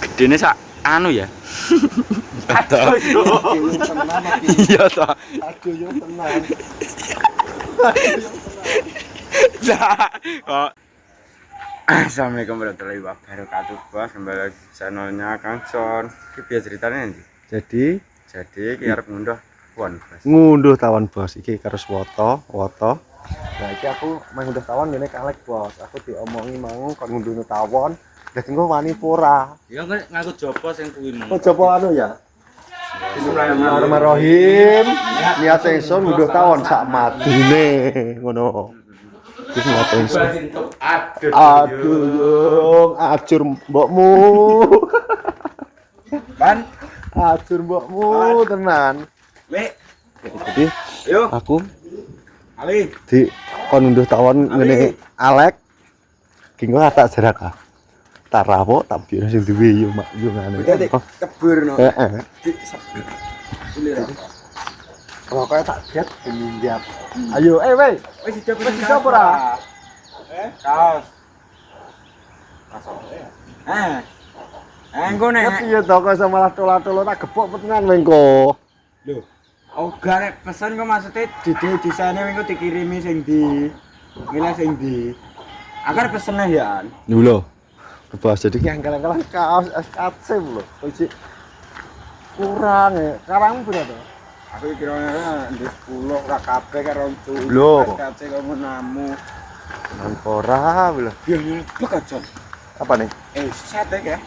Gedene sak anu ya. Aduh yo tenan iki. Iya to. Aduh yo tenan. Kok Assalamualaikum warahmatullahi wabarakatuh, Bos. Kembali lagi di channelnya Kang Son. Iki piye ceritane ndi? Jadi Iki arep ngunduh pon, Bos. ngunduh tawon bos iki karo woto. Nah iki aku main ngunduh tawon ngene kalek bos. Aku diomongi mau kon ngunduh tawon. Lah engko wani pora. Ya nganggo jopo sing kuwi mau. Oh coba anu ya. Bismillahirrahmanirrahim. Niat ingsun ngunduh tawon sak madine ngono. Wis niat ingsun. Aduh yung acur mbokmu. Ban, Acur mbokmu tenan. Wek. Jadi Yo, aku Ali. di kon ngunduh tawon ngene alek kengko tak jerak ah tak rawo tak biar sing duwe yo mak yo ngene Kebur no. heeh Di sabit. Kulir. pokoke tak biar peminjam ayo weh Wis dicoba Wis dicoba ora? Kaos. Engko nek. piye to kok iso malah tolo-tolo tak gepok petenan mengko Lho, oga nek pesen kok maksudnya desainnya minggu dikirimi sing di milih sing di agar pesennya ya lho bebas jadi angkel-angkelan kaos SKC lho iki kurang ya karang pira to aku kira-kira di 10 ora kabeh karo Lho. kace kamu namu nang ora lho ya nyebek aja apa nih set ya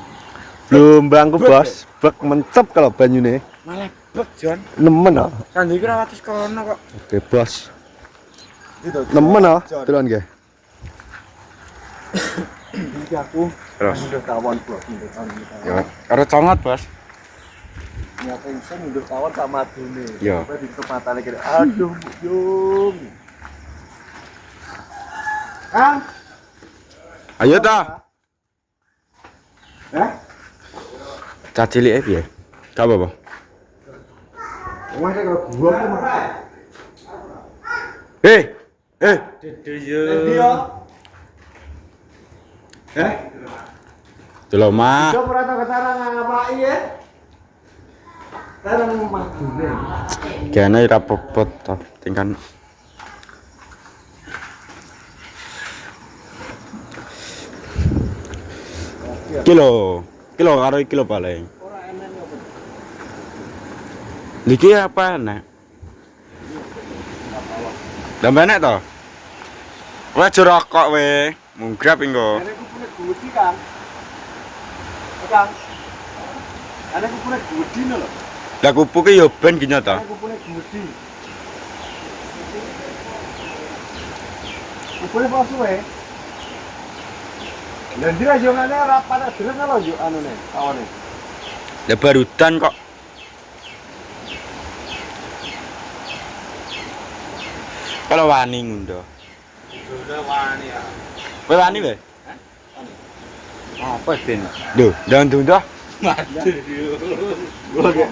belum bangku bos bek mencep kalau banyune malah bek Jon nemen ah sandi kira wates kono kok oke bos nemen ah telan nggih iki aku terus udah kawan bos ya karo congot bos ya pengen udah kawan tak madune Yo. sampai di matane kira aduh yung Kang ayo ta cacili piye gak apa-apa Wah, kalau gua tuh mah. Dedeyo. Delok mah. Coba ora tau cara ngapai ya. Cara madune. Kene ora popot to, tingkan. Kilo karo kilo paling. Niki apa nek? Lah enek to? Kowe aja rokok we, munggrap engko. Ada kupune gudi kan. Kang. Ada kupune gudi lho. Lah kupu ki yo ben gini to. Ada kupune gudi. Kupune palsu we. Dan dia jongane ora pada dereng lho yo anune, kawane. Lah barudan kok. Kalau wani ngundo. Sudah wani ya. Kowe wani we? Apa den? Lho, ndang-ndang. Gua ge.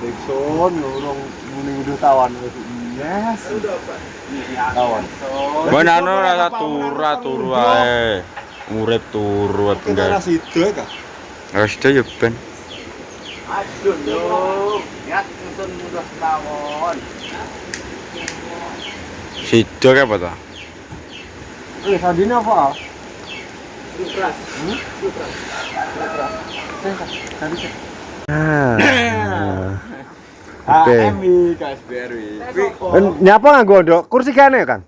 Tekson urung muni udah tawan wis. Yes. Tawan. Ben anu rasa turu ae. Urip turu Kita tenggal. sido ka? Wis yo ben. Aduh yo. Ya ingsun udah tawan. Sido ke apa to? Sandine apa? Oke. HMI KSBRI. Nyapa nganggo ndok? Kursi kene, Kang?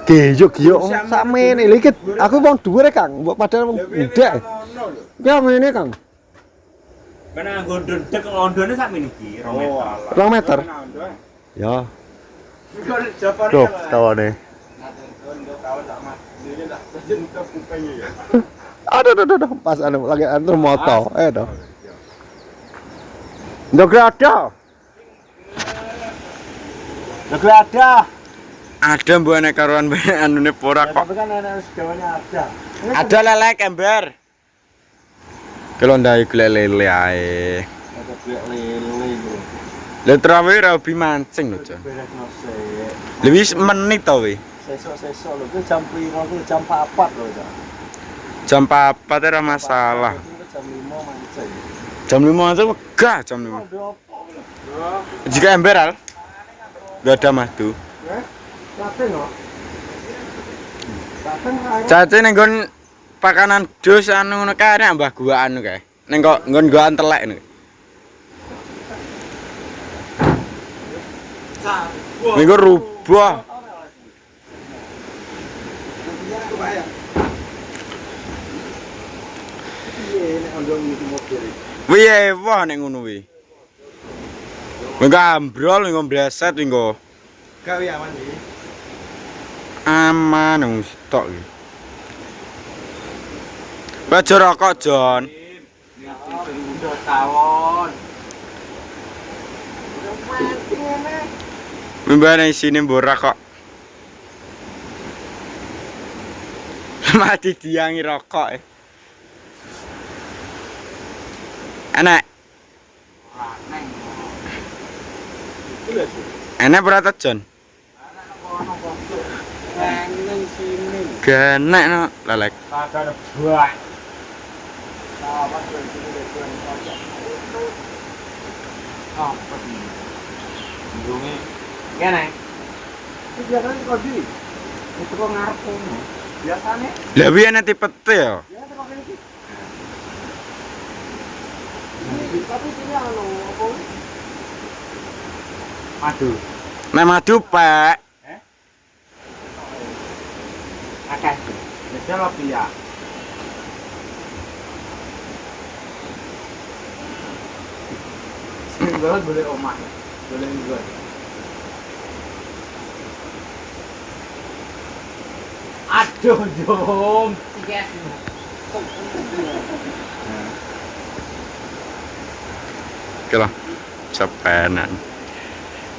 Geyuk sakmene iki aku wong dhuwur Kang, mbok padahal wong ndek. Ya ngene Kang. Karena nggo ndek ngondone sak meniki 2 meter. 2 meter. Ya. Tuh, tawane. Aduh, pas anu lagi antar moto. Toh. Ndok ada. Ndok ada. Ada mbok nek karuan anune ora kok. Tapi kan ana segawane ada. Ada lele ember. Kalau ndai golek lele ae. Ada golek lele iku. Lah trawe ra hobi mancing lho, Jon. Beresno sik. Lha wis menit to we. Sesuk lho, ku jam piro ku jam 4 lho, Cak. Jam 4 ora masalah. Jam 5 mancing. Jam 5 aja wegah jam 5. Jika ember al. Gak ada madu. Cacing kok. Cacing ae. Cace ning nggon pakanan dus anu ngono kae nek mbah gua anu kae. Ning kok nggon gua antelek niku. Minggu rubah. Piye wah nek ngono wi. Minggu ambrol, minggu mbleset, minggu Gawe aman iki. aman wong stok iki. Bajo rokok, Jon. Udah tawon. Mbane isine mborak kok. Mati diangi rokok. Enak. Enak berapa Jon? Nang sini. Genek no, lelek. Kagak ada buah. Apa sih? Ndunge. Kene. Iki biasane kok di. Itu kok ngarep ngono. Biasane. Lah piye nek tipete ya? Ya kok kene iki. Tapi sini anu apa? Aduh. Nek madu pek. Akeh. Biasa lebih ya. Seminggu boleh omah. Boleh minggu. Aduh, Jom. Yes. Oke lah. Sepenan.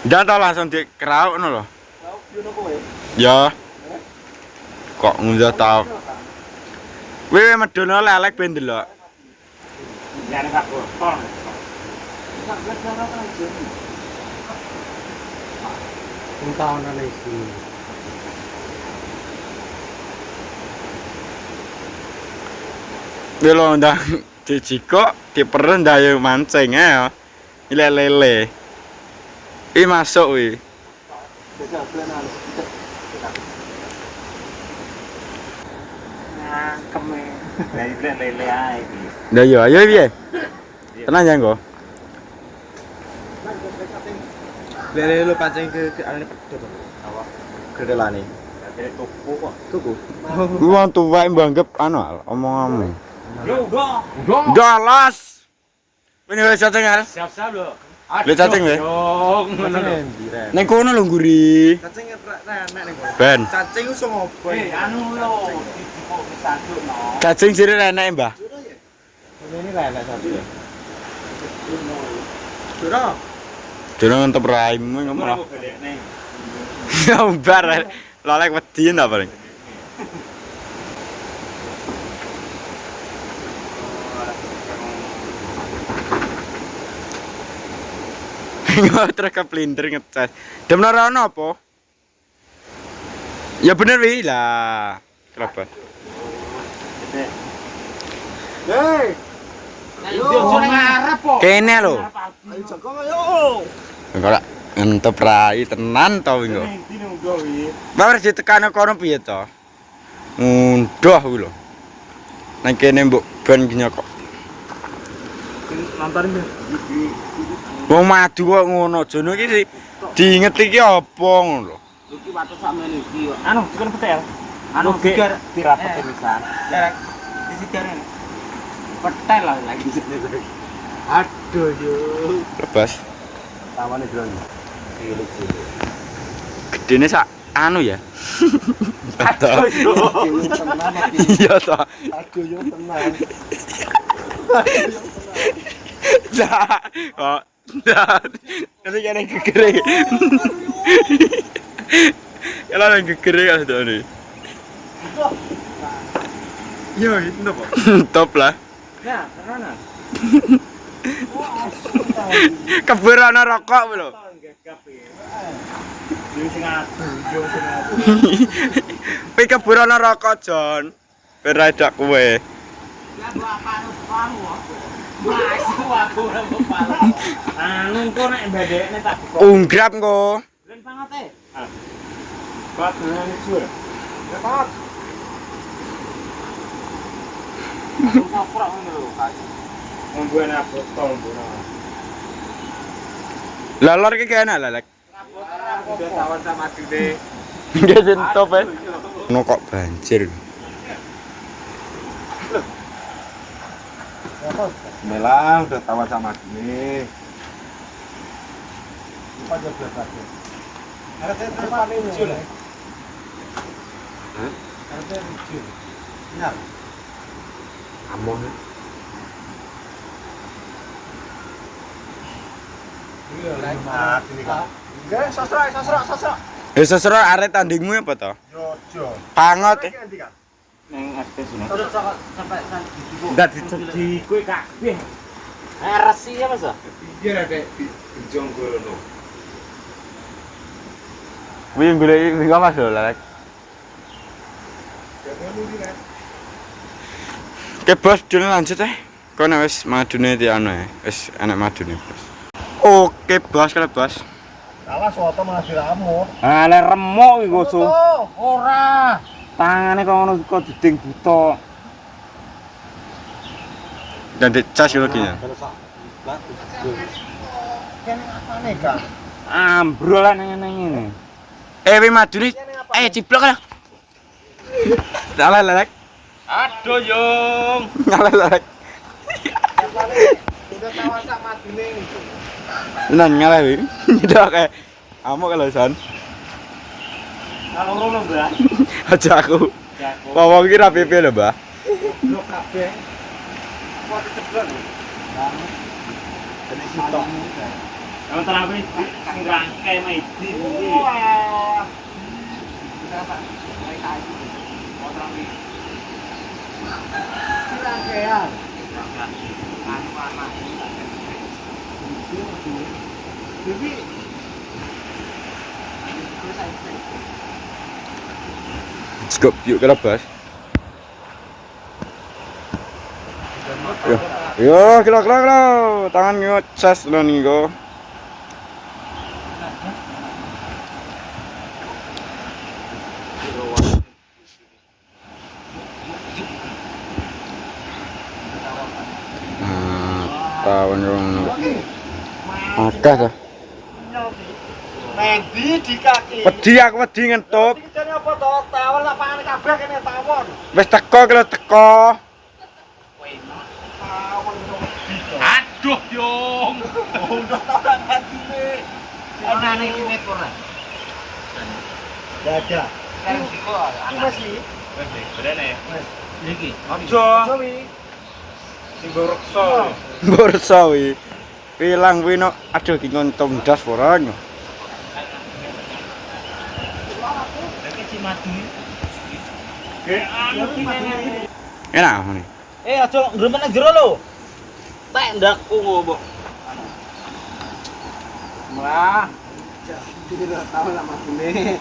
Ndak tau langsung dikerauk ngono lho. Tahu yo kowe? Ya. Kok ngunjah tau. Wewe medono lelek ben delok. Ya nek botol. Sak gara aja. Entah ana iki. Dilo ndang dicikok diperen ndayo mancing ya. Ile lele. Masuk wi. Bisa plenan. Nah, keme. Lele ae iki. Lah yo ayo piye? Tenang ya engko. Lele lu pancing ke ane pedot. Apa? Gedelane. Gede tuku kok. Tuku. Ku wong tuwa mbanggep anu omong-omong. Yo, udah. Dalas. Ini wis cacing al. Siap-siap lho. Lho cacing we. Ngono lho. Ning kono lho nguri. Cacing enak ning kono. Ben. Cacing iso ngopo? Anu lho, dijipuk disanduk no. Cacing sire enak, Mbah. Ini enak satu ya. Dura. Dene ngentep raimu ngomong. Gambar. Lalek wedi ndak paling. Terus keplinter ngecas. Demno rono apa? Ya bener wi lah. Kenapa? Hei. Yo ngarep kok. Kene lho. Ayo jago yo. Engko lak ngentep rai tenan to wingo. Dine uga wi. Bawer ditekano kono piye to? Ngunduh kuwi lho. Nang kene mbok ben nyokok. Nontonin deh. Wong madu kok ngono, jono iki diinget iki apa ngono lho. Iki watu sakmene iki. Anu, dikon petel. Anu sigar dirapet pisan. Derek di sigare. Petel lah lagi. Aduh yo. Lepas. Tawane drone. Gedene sak anu ya. Aduh yo. Iya to. Aduh yo tenang. Lah, kok. Lah. Kasi kene gegere. Ya lah gegere kan to. Yo, itu napa? Top lah. Ya, tenan. Kebur ana rokok lho. Yo sing adu, yo sing adu. Pi kebur ana rokok, Jon. Ora dak kowe. Lah mbok apane palu. Masuk aku ora palu. Anu engko nek mbadekne tak buka. Unggrap engko. Len pangote. Ah. Pak nang sur. Ya Pak. Aku safrak ngono lho, Pak. Membuat apa tombol. Lalor ki kena lalek. Udah tawan sama gede. Nggih sentop e. Ono kok banjir. Bismillah, udah tawan sama gini. Lupa aja belakang. Ada depan ini. Hah? Ada lucu. Benar. Amon. Iya, mati nih kan. Oke, sasra. Ya sesera arek tandingmu apa to? Jojo. Pangot e. Neng SP sini. Terus sampai di Ndak Di kue kabeh. Resi ya Mas. Iya, Dek, di Jonggono. Kuwi golek iki Mas lho lalek. Oke bos, dulu lanjut Kono wis madune di anu wis enak madune bos. Oke bos, kalau bos. Kalah soto malah diramut. Ah, le remuk iki goso. Ora. Tangane kok ngono kok diding buta. Dan dicas lagi ya. Kan apane, Kang? Ambrol lah nang ngene. Wi madune. Ciblok lah. Salah lalek. Aduh, Yung. Ngalah lalek. Udah tawa sak madune. Tenan ngalah wi. Nyedok kayak amuk kalau san. Kalau ngono, Mbak. Aja aku. Wong iki ra pipi lho, Mbah. Blok kabeh. Kuat ceblok. Jadi sitok. Kalau terakhir sing rangkai mah iki. Wah. Kita Pak. Baik aja. Mau terakhir. Rangkaian. Jadi Cukup yuk kalau bos. Yo, kilo. Tangan ngocas lo nih go. Tahun yang ada tuh. Mendi di kaki. Aku wedi ngentup. Iki apa to? Tawon lapangane kabeh kene tawon. Wis teko kilo teko. Aduh, Yung. Udah tawon matine. Ana ning kene ora. Dadah. Sekarang diko Iki masih. Wes, berene ya. Wes. Iki. Aja. Sawi. Sing reksa. Bursa wi. Pilang wi no aduh ki ngontom das orang. Lagi si madu. Ke anu kene. Enak nih. Aja ngremen nang jero lho. Tak ndakku ngopo. Murah. Jadi udah tahu lah matine.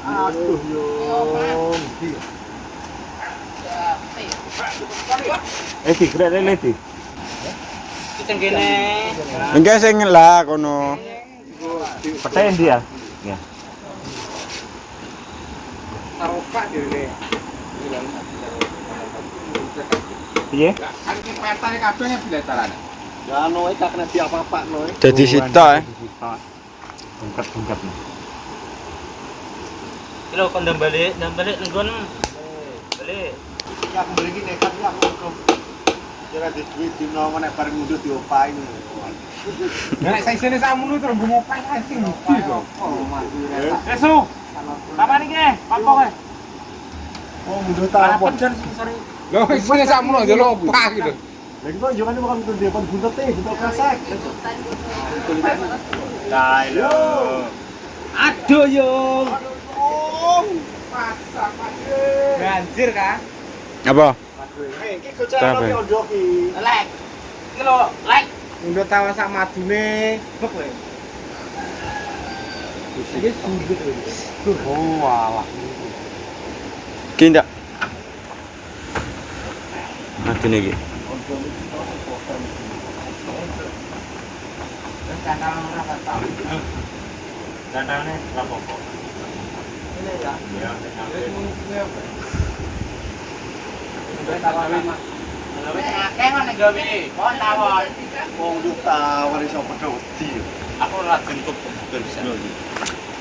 Aduh yo. Digere lele. Sing kene. Enggak sing lah kono. Petai endi ya? Ya. Taropak dhewe. Piye? Kan iki petane kabeh bila carane. Ya no iki kena diapa-apa no. Jadi sita Bungkat-bungkat nih. Kilo kon ndam balik nggon. Balik. Ya aku beli iki nekat ya aku. Kira di duit dino nek bareng mundut diopahi. Nek saisene sakmono terus mbok ngopahi ae sing ndi to. Esu. Kapan iki? Apa kowe? Oh mundut ta apa? Sorry. Lho saisene sakmono aja lho opah gitu. Lagi kok jangan bukan mundut dia pun buntet buntet kresek. Kailo. Aduh, Yung. Masak pade. Banjir kan? apa? Iki gocane ondo ki. Lek. Iki lho, lek. Mundut tawa sak madune. Bek kowe. Iki sundut. Oh, walah. Ki ndak. Adune iki. Dandangnya berapa kok? Ini ya. Ya, Akeh mana gawe, kon tawon. Wong nduk tawar iso pedoti. Aku ora bentuk bisa.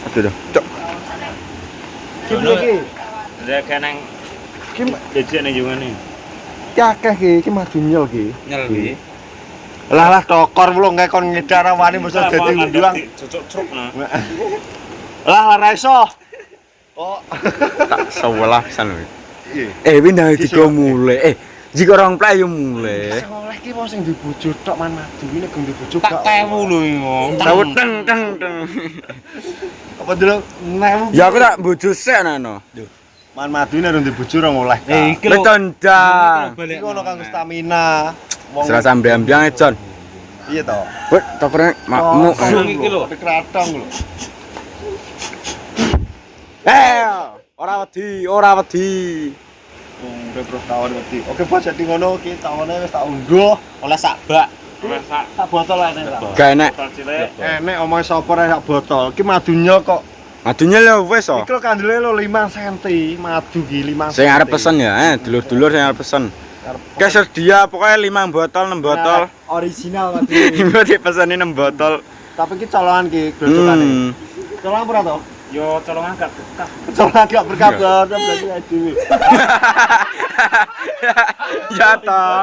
Aduh dah. Cok. Kim iki. ada kenang Kim jejak nih juga nih. ki akeh ki maju nyel ki. Nyelbi. Lah tokor wong kae kon ngedar wani mesti dadi ulang. Cocok truk nah. Lah ra iso. Oh. Tak sewelah pisan lho. Iya. Windah digo mulai. Jika orang play yo mulai. Oleh ki mau sing dibojo tok man maju ini gem dibojo Tak tewu lho ngomong. Tahu teng teng teng. Apa dulu newu. Ya aku tak bojo sik nano. Man madu ini harus dibojo ora oleh. iki lho. Letondang. Iki ono kanggo stamina. Wong Serasa ambil-ambil John. iya to. Wet, topernya makmu. Iki lho. Kratong lho. Ora wedi. Udah terus tawon wedi. Oke bos jadi ngono ki tawone wis tak unduh oleh sak bak. Masak Sak botol ae ta. Gak enak. botol cilik. Enek omong sapa rek sak botol. Ki madunya kok Madunya lho wis oh. iki lho kandele lho 5 cm. Madu ki 5 cm. Sing arep pesen ya, dulur-dulur sing arep pesen. Kayak sedia pokoknya 5 botol, 6 botol. Original madu. Iku dipesenin 6 botol. Tapi ki colongan ki glodokane. Colongan ora to? Yo colongan gak bekah. Colongan gak berkabar berarti dhewe. Ya toh.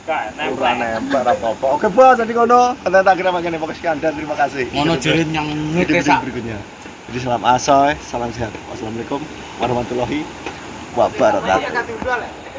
Gak Ora nempel. nempel ora apa-apa. Oke bos jadi ngono. Konten tak kira makane pokoknya sekian dan terima kasih. Ngono jerit yang Video ngeke sak. berikutnya. Jadi salam asoy, salam sehat. Wassalamualaikum warahmatullahi wabarakatuh.